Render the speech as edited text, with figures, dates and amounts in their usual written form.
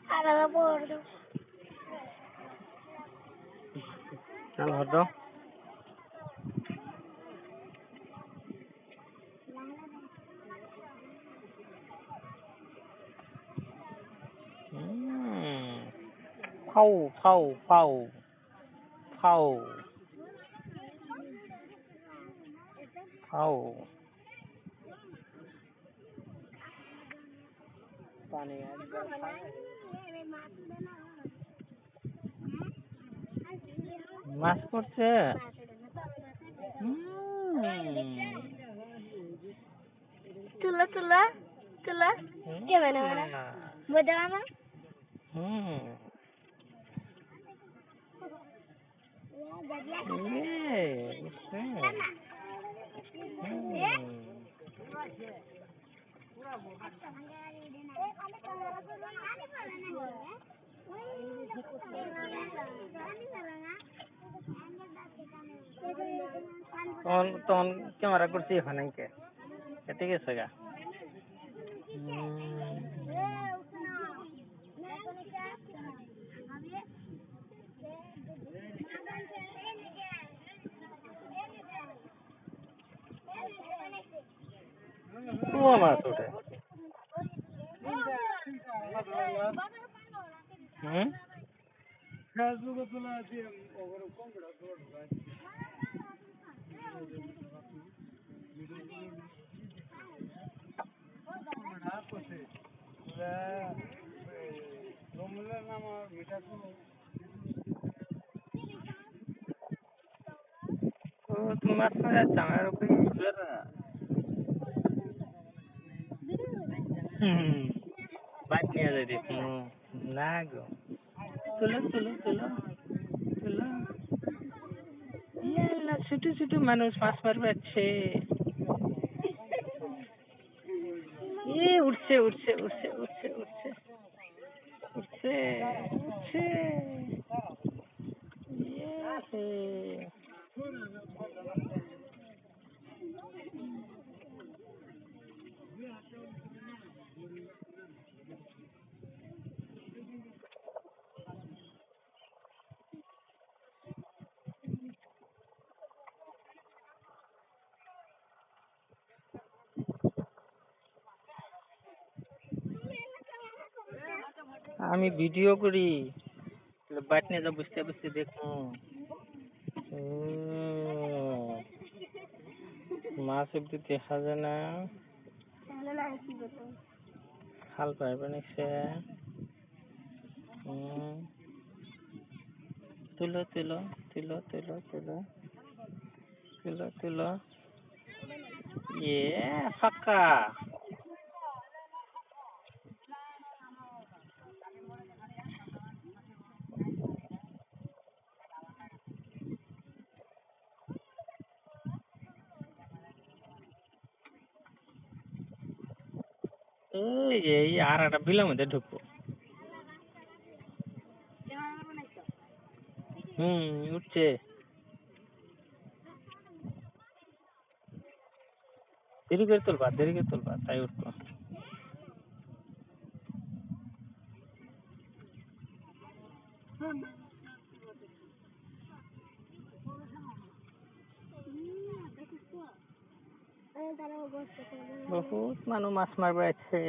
আলাদা পড়তো চল হতো ফাউ ফাউ ফাউ ফাউ ফাউ পানি মাছ পড়ছে তুলা তুলা তুলা কেমন বোঝা না তখন ক্যামেরা করছি এখানে ঠিক আছে গা মাছ ওঠে তুমি মাছ মারা চাঙার উপরে বাদ নিয়ে যাই দেখো না গো তুলো তুলো তুলো তুলো ছোট ছোট মানুষ মাছ মারবে আছে উঠছে উঠছে উঠছে উঠছে উঠছে উঠছে উঠছে আমি ভিডিও করি বাইট নিয়ে যা বুঝতে বুঝতে দেখো মাছ এমনি দেখা যায় না খাল পাইবে নিচ্ছে তুলো তুলো তুলো তুলো তুলো তুলো তুলো ফাঁকা এই আর একটা বিলের মধ্যে ঢুকবো উঠছে দেরি করে তুলবা তাই উঠবো বহুত মানুষ মাছ মারবে আছে